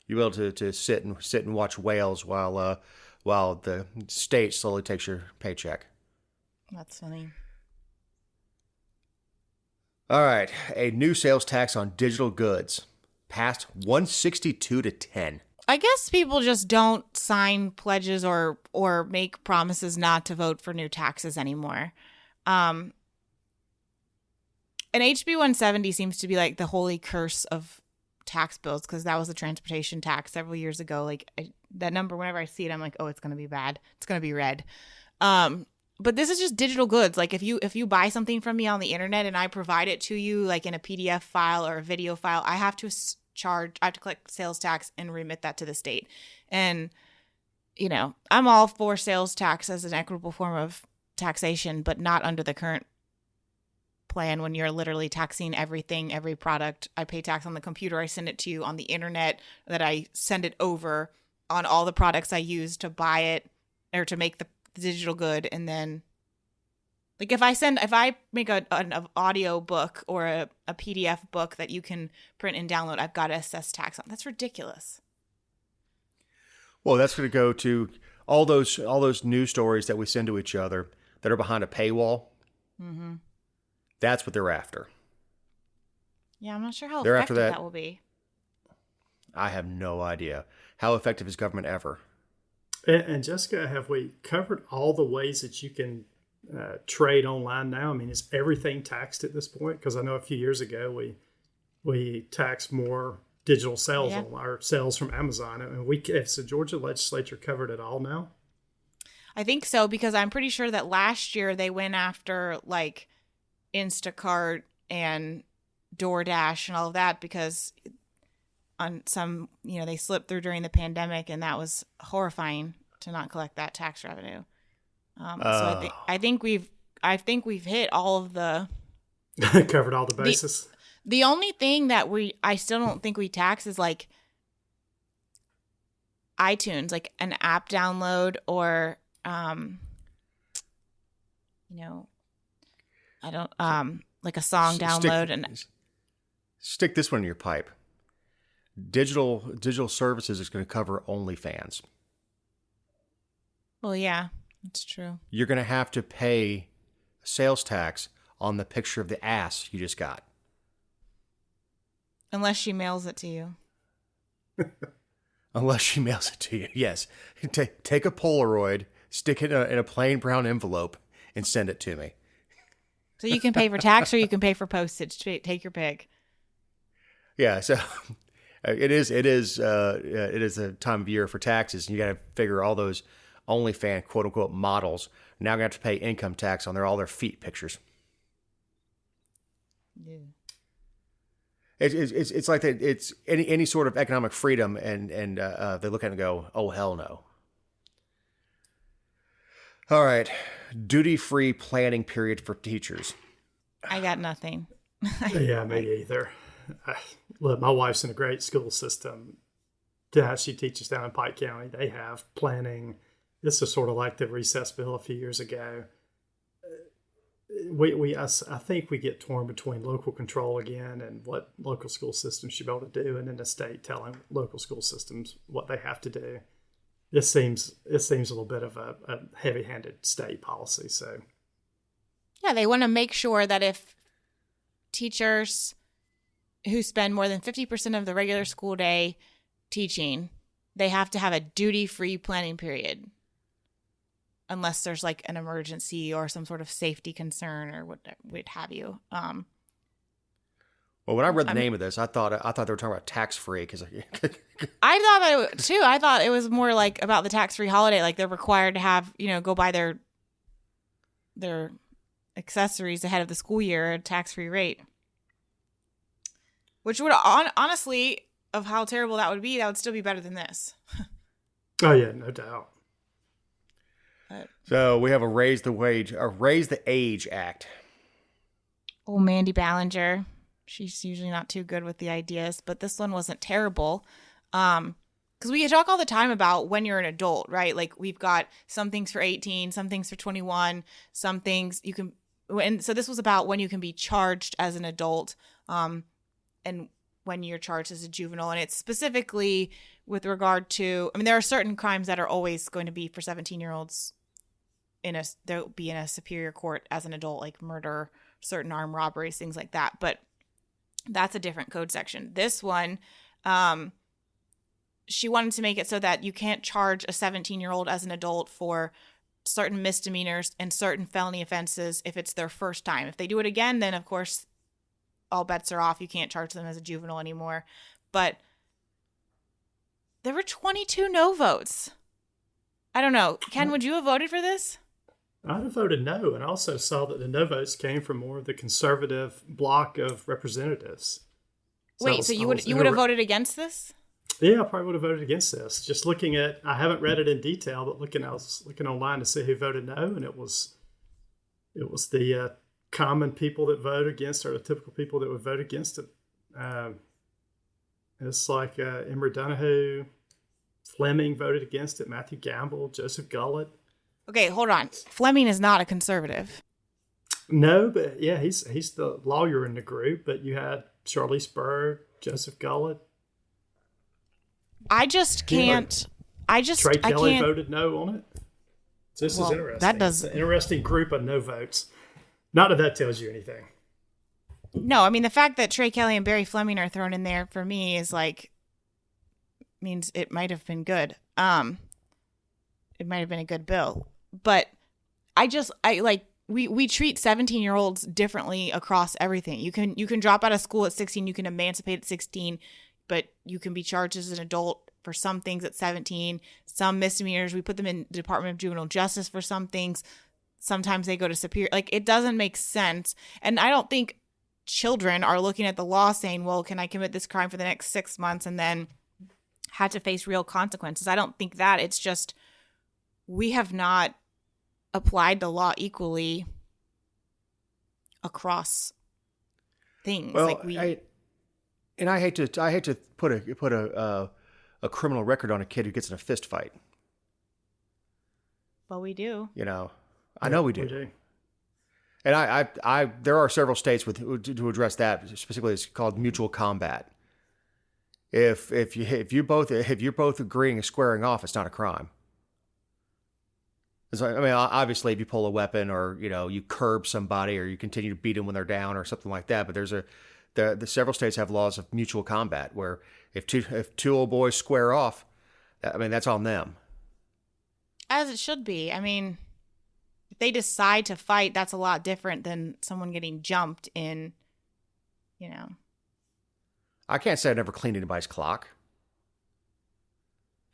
You'll be able to sit and watch whales while the state slowly takes your paycheck. That's funny. All right, a new sales tax on digital goods passed 162 to 10. I guess people just don't sign pledges or make promises not to vote for new taxes anymore. And HB 170 seems to be like the holy curse of tax bills because that was the transportation tax several years ago. Like that number, whenever I see it, I'm like, oh, it's going to be bad. It's going to be red. But this is just digital goods. Like if you buy something from me on the internet and I provide it to you like in a PDF file or a video file, I have to collect sales tax and remit that to the state. And, I'm all for sales tax as an equitable form of taxation, but not under the current plan when you're literally taxing everything, every product. I pay tax on the computer. I send it to you on the internet, that I send it over on all the products I use to buy it or to make the digital good. And then like if I make an audio book or a PDF book that you can print and download, I've got to assess tax on. That's ridiculous. Well, that's going to go to all those news stories that we send to each other that are behind a paywall. Mm-hmm. That's what they're after. Yeah, I'm not sure how They're effective after that. that will be. I have no idea. How effective is government ever? And Jessica, have we covered all the ways that you can trade online now? I mean, is everything taxed at this point? Because I know a few years ago we taxed more digital sales on our sales from Amazon, and has the Georgia legislature covered it all now? I think so, because I'm pretty sure that last year they went after like Instacart and DoorDash and all of that because on some, they slipped through during the pandemic, and that was horrifying to not collect that tax revenue. So I think we've hit all of the covered all the bases. The only thing that I still don't think we tax is like iTunes, like an app download or I don't like a song download. Stick this one in your pipe. Digital services is going to cover OnlyFans. Well, yeah, that's true. You're going to have to pay sales tax on the picture of the ass you just got. Unless she mails it to you. Unless she mails it to you, yes. Take a Polaroid, stick it in a plain brown envelope, and send it to me. So you can pay for tax or you can pay for postage. Take your pick. Yeah, so it is a time of year for taxes, and you got to figure all those OnlyFans quote unquote models now gonna have to pay income tax on all their feet pictures. Yeah. It's like that. It's any sort of economic freedom, and they look at it and go, "Oh hell no!" All right, duty-free planning period for teachers. I got nothing. Yeah, me either. Look, my wife's in a great school system. Yeah, she teaches down in Pike County. They have planning. This is sort of like the recess bill a few years ago. I think we get torn between local control again and what local school systems should be able to do, and then the state telling local school systems what they have to do. It seems a little bit of a heavy-handed state policy. So, yeah, they want to make sure that if teachers who spend more than 50% of the regular school day teaching, they have to have a duty-free planning period. Unless there's like an emergency or some sort of safety concern or what have you. Well, when I read the name of this, I thought they were talking about tax free because I thought that too. I thought it was more like about the tax free holiday, like they're required to have go buy their accessories ahead of the school year at a tax free rate, which would honestly, of how terrible that would be, that would still be better than this. Oh yeah, no doubt. So we have a raise the age act. Oh, Mandy Ballinger. She's usually not too good with the ideas, but this one wasn't terrible. Because we talk all the time about when you're an adult, right? Like we've got some things for 18, some things for 21, some things you can. And so this was about when you can be charged as an adult, and when you're charged as a juvenile. And it's specifically with regard to, there are certain crimes that are always going to be for 17-year-olds. They'll be in a superior court as an adult, like murder, certain armed robberies, things like that. But that's a different code section. This one, she wanted to make it so that you can't charge a 17-year-old as an adult for certain misdemeanors and certain felony offenses if it's their first time. If they do it again, then of course all bets are off. You can't charge them as a juvenile anymore. But there were 22 no votes. I don't know. Ken, would you have voted for this? I'd have voted no, and also saw that the no votes came from more of the conservative block of representatives. Wait, so you would have voted against this? Yeah, I probably would have voted against this. Just looking at, I haven't read it in detail, but I was looking online to see who voted no, and it was the common people that vote against, or the typical people that would vote against it. It's like Emery Donahue, Fleming voted against it, Matthew Gamble, Joseph Gullett. Okay, hold on. Fleming is not a conservative. No, but yeah, he's the lawyer in the group. But you had Charlize Byrd, Joseph Gullett. I just can't. Trey Kelly can't voted no on it. So this is interesting. That does it's an interesting group of no votes. Not that tells you anything. No, the fact that Trey Kelly and Barry Fleming are thrown in there for me is like means it might have been good. It might have been a good bill. But we treat 17-year-olds differently across everything. You can drop out of school at 16, you can emancipate at 16, but you can be charged as an adult for some things at 17. Some misdemeanors, we put them in the Department of Juvenile Justice for some things. Sometimes they go to superior. Like, it doesn't make sense. And I don't think children are looking at the law saying, well, can I commit this crime for the next 6 months and then had to face real consequences? I don't think that. It's just we have not applied the law equally across things. Well, like I hate to put a criminal record on a kid who gets in a fist fight. Well, we do. I know we do. And I there are several states to address that. Specifically, it's called mutual combat. If you're both agreeing and squaring off, it's not a crime. Obviously, if you pull a weapon or you curb somebody or you continue to beat them when they're down or something like that. But the several states have laws of mutual combat where if two old boys square off, that's on them. As it should be. If they decide to fight, that's a lot different than someone getting jumped in. I can't say I've never cleaned anybody's clock.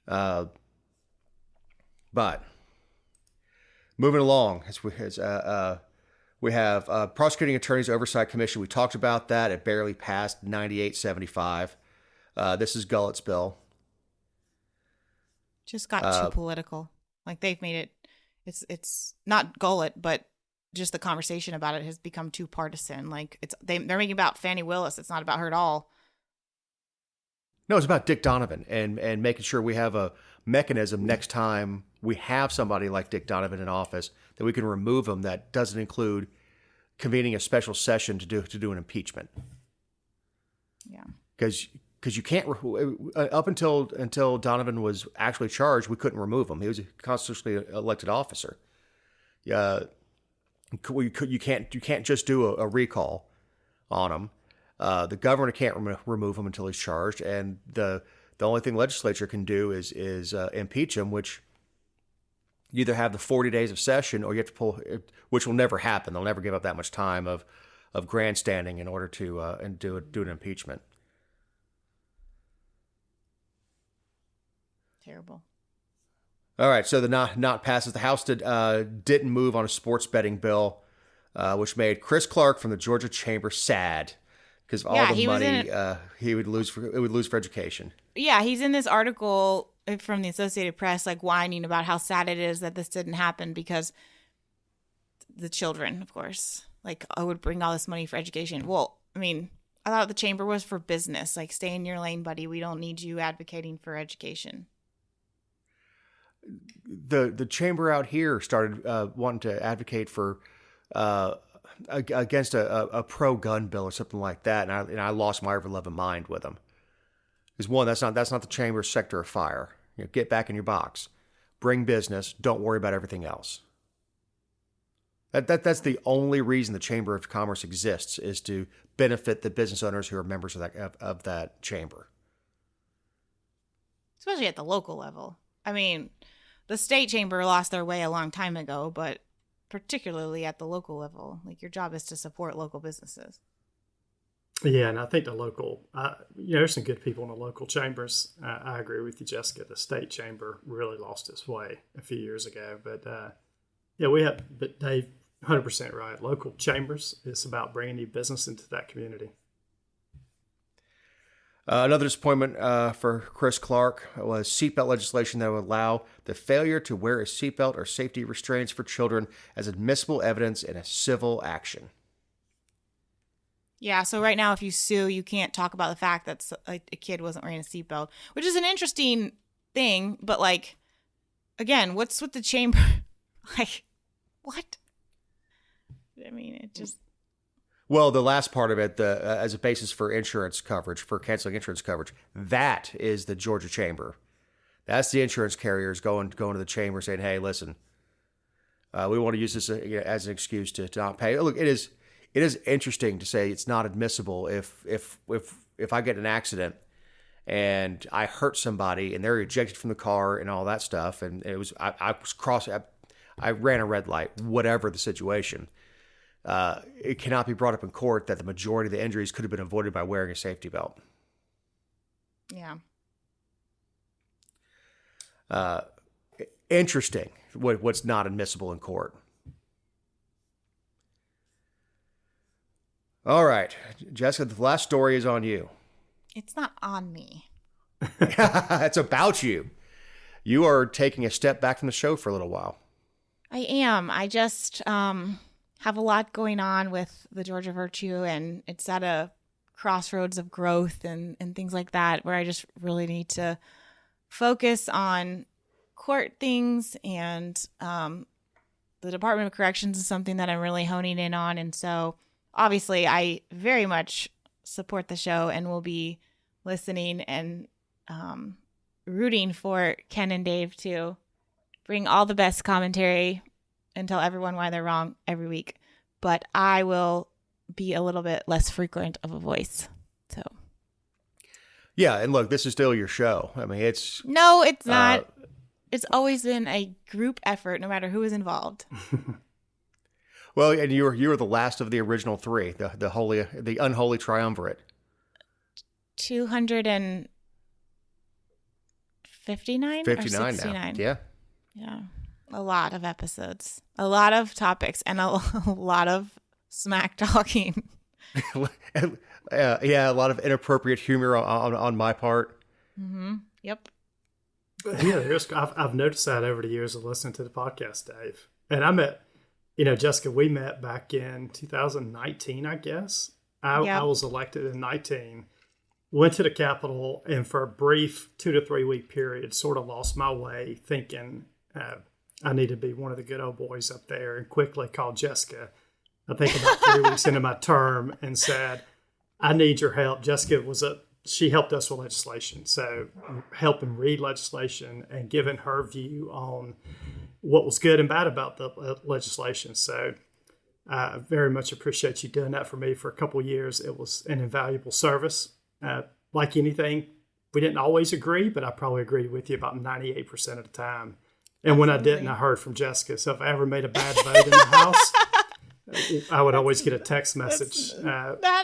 But Moving along, we have Prosecuting Attorneys Oversight Commission. We talked about that. It barely passed 98-75. This is Gullett's bill. Just got too political. Like they've made it. It's not Gullett, but just the conversation about it has become too partisan. Like they're making about Fannie Willis. It's not about her at all. No, it's about Dick Donovan and making sure we have a mechanism next time we have somebody like Dick Donovan in office that we can remove him. That doesn't include convening a special session to do an impeachment. Yeah, because you can't up until Donovan was actually charged, we couldn't remove him. He was a constitutionally elected officer. You can't just do a recall on him. The governor can't remove him until he's charged, and the only thing the legislature can do is impeach him, which you either have the 40 days of session or you have to pull, which will never happen. They'll never give up that much time of grandstanding in order to and do an impeachment. Terrible. All right, so the not passes. The House didn't move on a sports betting bill, which made Chris Clark from the Georgia Chamber sad because of all the money he would lose for education. Yeah, he's in this article from the Associated Press, like whining about how sad it is that this didn't happen because the children, of course, like I would bring all this money for education. Well, I mean, I thought the chamber was for business. Like, stay in your lane, buddy. We don't need you advocating for education. The chamber out here started wanting to advocate for against a pro-gun bill or something like that, and I lost my ever-loving mind with them. Because one, that's not the chamber's sector of fire. Get back in your box, bring business. Don't worry about everything else. That's the only reason the Chamber of Commerce exists, is to benefit the business owners who are members of that chamber. Especially at the local level. I mean, the state chamber lost their way a long time ago, but particularly at the local level, like your job is to support local businesses. Yeah, and I think the local, there's some good people in the local chambers. I agree with you, Jessica. The state chamber really lost its way a few years ago. But but Dave, 100% right. Local chambers, it's about bringing new business into that community. Another disappointment for Chris Clark was seatbelt legislation that would allow the failure to wear a seatbelt or safety restraints for children as admissible evidence in a civil action. Yeah, so right now if you sue, you can't talk about the fact that a kid wasn't wearing a seatbelt, which is an interesting thing. But, like, again, what's with the chamber? Like, what? I mean, it just... Well, the last part of it, as a basis for insurance coverage, for canceling insurance coverage, that is the Georgia Chamber. That's the insurance carriers going to the chamber saying, hey, listen, we want to use this as an excuse to not pay. Look, it is interesting to say it's not admissible if I get in an accident and I hurt somebody and they're ejected from the car and all that stuff, and it was I ran a red light, whatever the situation. It cannot be brought up in court that the majority of the injuries could have been avoided by wearing a safety belt. Yeah. Interesting what's not admissible in court. All right, Jessica, the last story is on you. It's not on me. It's about you. You are taking a step back from the show for a little while. I am. I just have a lot going on with the Georgia Virtue, and it's at a crossroads of growth and things like that, where I just really need to focus on court things, and the Department of Corrections is something that I'm really honing in on. And so obviously I very much support the show and will be listening and rooting for Ken and Dave to bring all the best commentary and tell everyone why they're wrong every week. But I will be a little bit less frequent of a voice. So, yeah, and look, this is still your show. I mean, it's... No, it's not. It's always been a group effort, no matter who is involved. Well, and you were the last of the original three, the unholy triumvirate. 259 or 69? Yeah. Yeah. A lot of episodes, a lot of topics, and a lot of smack talking. Yeah, a lot of inappropriate humor on my part. Yep. Yeah, I've noticed that over the years of listening to the podcast, Dave. And I met, Jessica, we met back in 2019, I guess. I was elected in 19, went to the Capitol, and for a brief 2 to 3 week period, sort of lost my way thinking I need to be one of the good old boys up there, and quickly called Jessica, I think about 3 weeks into my term, and said, I need your help. Jessica she helped us with legislation. So helping read legislation and giving her view on what was good and bad about the legislation. So I very much appreciate you doing that for me for a couple of years. It was an invaluable service. Like anything, we didn't always agree, but I probably agreed with you about 98% of the time. And when I didn't, I heard from Jessica. So if I ever made a bad vote in the house, I would always get a text message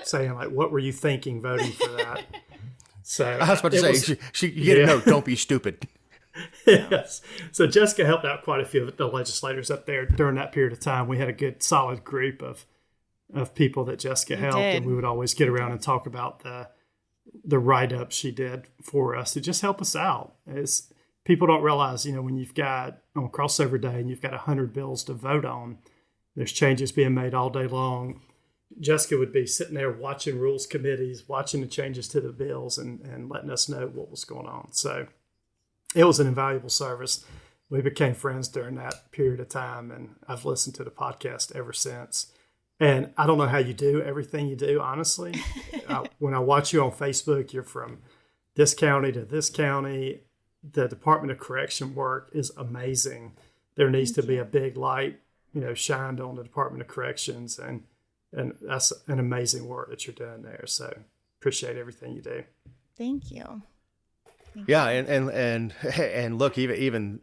saying, like, what were you thinking voting for that? So I was about to say, you get a note, don't be stupid. Yes. So Jessica helped out quite a few of the legislators up there during that period of time. We had a good, solid group of people that Jessica helped, and we would always get around and talk about the write-up she did for us to just help us out. People don't realize, when you've got on crossover day and you've got 100 bills to vote on, there's changes being made all day long. Jessica would be sitting there watching rules committees, watching the changes to the bills and letting us know what was going on. So it was an invaluable service. We became friends during that period of time, and I've listened to the podcast ever since. And I don't know how you do everything you do, honestly. When I watch you on Facebook, you're from this county to this county. The Department of Correction work is amazing. There needs to be a big light, shined on the Department of Corrections, and that's an amazing work that you're doing there. So appreciate everything you do. Thank you. Yeah, and look, even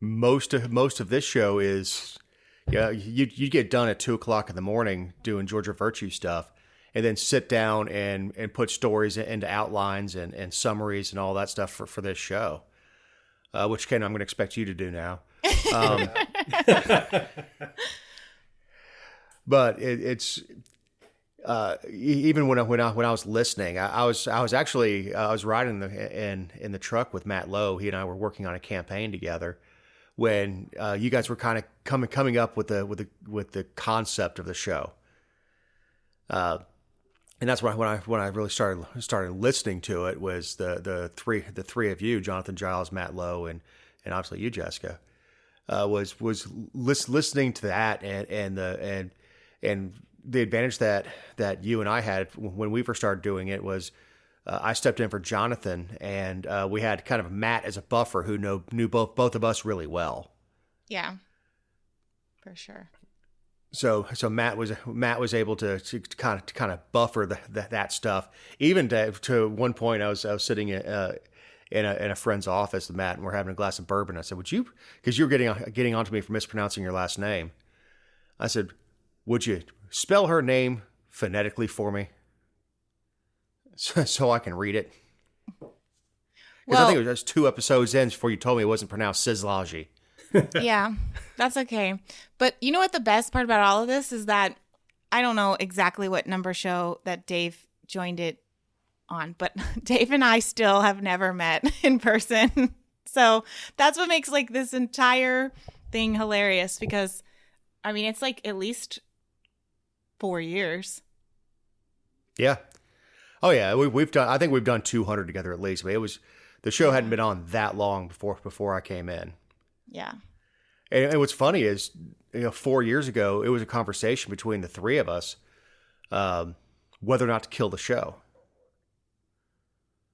most of this show is, you get done at 2:00 in the morning doing Georgia Virtue stuff, and then sit down and put stories into outlines and summaries and all that stuff for this show, which Ken, I'm going to expect you to do now. But it's even when I was listening, I was riding in the truck with Matt Lowe. He and I were working on a campaign together when you guys were kind of coming up with the concept of the show. And that's when I really started listening to it was the three of you, Jonathan Giles, Matt Lowe, and obviously you, Jessica, was listening to that and the advantage that you and I had when we first started doing it was I stepped in for Jonathan, and we had kind of Matt as a buffer who knew both of us really well. Yeah, for sure. So Matt was able to kind of buffer that stuff. Even to one point, I was sitting in a friend's office with Matt, and we're having a glass of bourbon. I said, "Would you?" Because you were getting onto me for mispronouncing your last name. I said, "Would you spell her name phonetically for me, so I can read it?" Because I think it was just 2 episodes in before you told me it wasn't pronounced Sizlaji. Yeah, that's okay. But you know what the best part about all of this is that I don't know exactly what number show that Dave joined it on, but Dave and I still have never met in person. So that's what makes like this entire thing hilarious, because I mean, it's like at least 4 years. Yeah. Oh yeah. We've done, I think we've done 200 together at least, but the show hadn't been on that long before I came in. Yeah. And what's funny is, 4 years ago, it was a conversation between the three of us, whether or not to kill the show.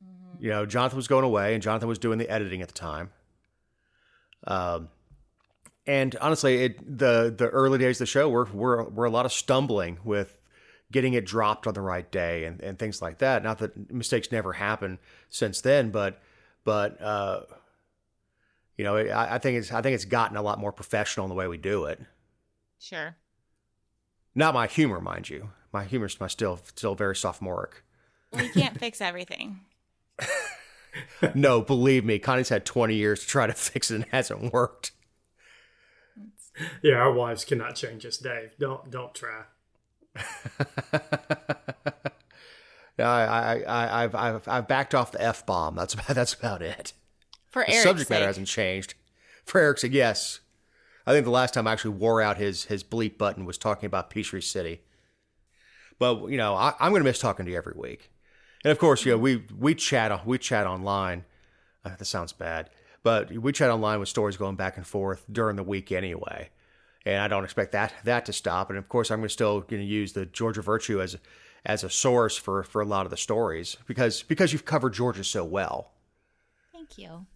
Mm-hmm. Jonathan was going away, and Jonathan was doing the editing at the time. And honestly, the early days of the show were a lot of stumbling with getting it dropped on the right day and things like that. Not that mistakes never happen since then, but I think it's gotten a lot more professional in the way we do it. Sure. Not my humor, mind you. My humor's still very sophomoric. We can't fix everything. No, believe me, Connie's had 20 years to try to fix it and it hasn't worked. Yeah, our wives cannot change us, Dave. Don't try. Yeah, I've backed off the F-bomb. That's about it. For The Eric's subject matter sake. hasn't changed. For Eric's sake, yes. I think the last time I actually wore out his bleep button was talking about Peachtree City. But I'm going to miss talking to you every week. And of course, we chat online. That sounds bad, but we chat online with stories going back and forth during the week anyway. And I don't expect that to stop. And of course, I'm still going to use the Georgia Virtue as a source for a lot of the stories because you've covered Georgia so well. Thank you.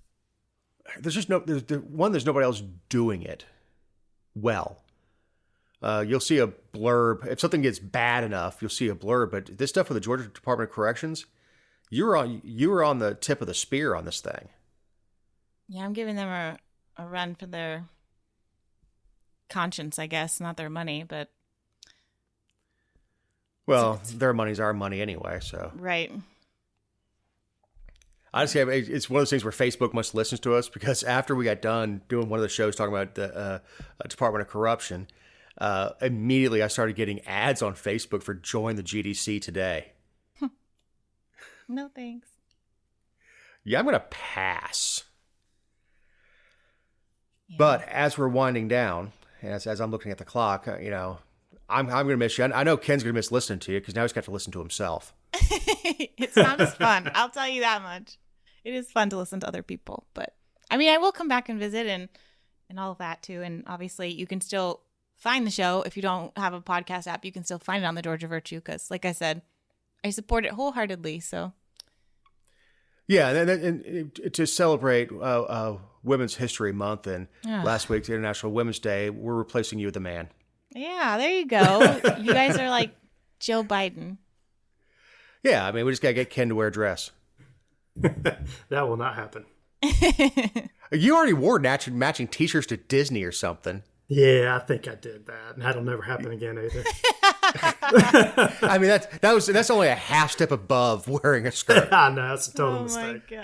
There's nobody else doing it well. You'll see a blurb. If something gets bad enough, you'll see a blurb. But this stuff with the Georgia Department of Corrections, you were on the tip of the spear on this thing. Yeah, I'm giving them a run for their conscience, I guess. Not their money, but... Well, their money's our money anyway, so... Right. Honestly, it's one of those things where Facebook must listen to us because after we got done doing one of the shows talking about the Department of Corruption, immediately I started getting ads on Facebook for join the GDC today. No thanks. Yeah, I'm going to pass. Yeah. But as we're winding down, as I'm looking at the clock, I'm going to miss you. I know Ken's going to miss listening to you because now he's got to listen to himself. It's not as fun. I'll tell you that much. It is fun to listen to other people, but I mean, I will come back and visit and all of that too. And obviously, you can still find the show if you don't have a podcast app. You can still find it on the Georgia Virtue because, like I said, I support it wholeheartedly. So, yeah, and to celebrate Women's History Month and last week's International Women's Day, we're replacing you with a man. Yeah, there you go. You guys are like Joe Biden. Yeah, I mean, we just got to get Ken to wear a dress. That will not happen. You already wore matching T-shirts to Disney or something. Yeah, I think I did that, and that'll never happen again either. I mean, that's only a half step above wearing a skirt. I know, it's a total mistake. Oh my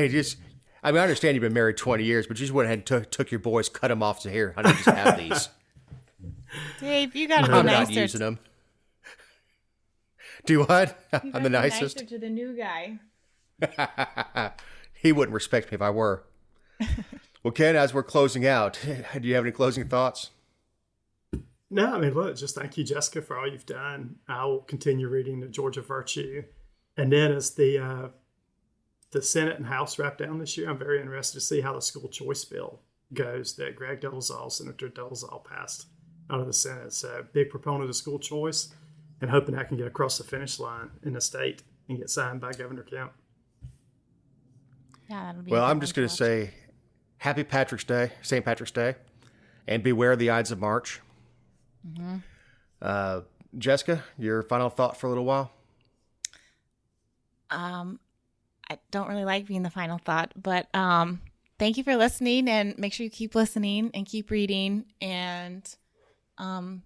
gosh. I understand you've been married 20 years, but you just went ahead and took your boys, cut them off to here. Honey, just have these. Dave, you gotta be I'm nicer. not using them. Do what? You I'm the gotta be nicest. nicer to the new guy. He wouldn't respect me if I were. Well, Ken, as we're closing out, do you have any closing thoughts? No, I mean, look, just thank you, Jessica, for all you've done. I will continue reading the Georgia Virtue. And then as the Senate and House wrap down this year, I'm very interested to see how the school choice bill goes that Greg Dolezal, Senator Dolezal, passed out of the Senate. So big proponent of school choice and hoping that can get across the finish line in the state and get signed by Governor Kemp. Yeah, that'll be. Well, I'm just going to say Happy Patrick's Day, St. Patrick's Day, and beware the Ides of March. Mm-hmm. Jessica, your final thought for a little while? I don't really like being the final thought, but thank you for listening, and make sure you keep listening and keep reading. And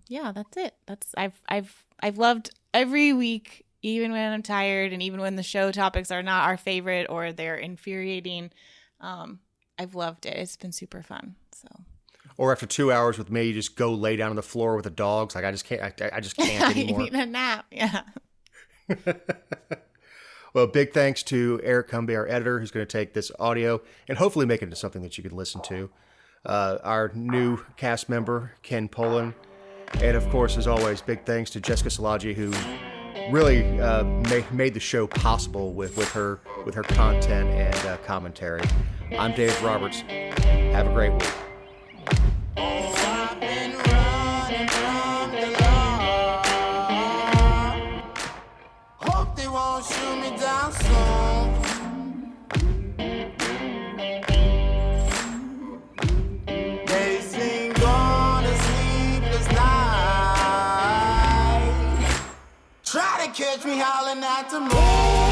yeah, that's it. I've loved every week, even when I'm tired, and even when the show topics are not our favorite or they're infuriating. I've loved it. It's been super fun. So. Or after 2 hours with me, you just go lay down on the floor with the dogs. Like I just can't. I just can't anymore. You need a nap. Yeah. Well, big thanks to Eric Cumby, our editor, who's going to take this audio and hopefully make it into something that you can listen to. Our new cast member, Ken Poland. And of course, as always, big thanks to Jessica Szilagyi, who really made the show possible with her content and commentary. I'm Dave Roberts. Have a great week. Hope they won't shoot me down soon. They sing on a sleepless night. Try to catch me howling at the moon.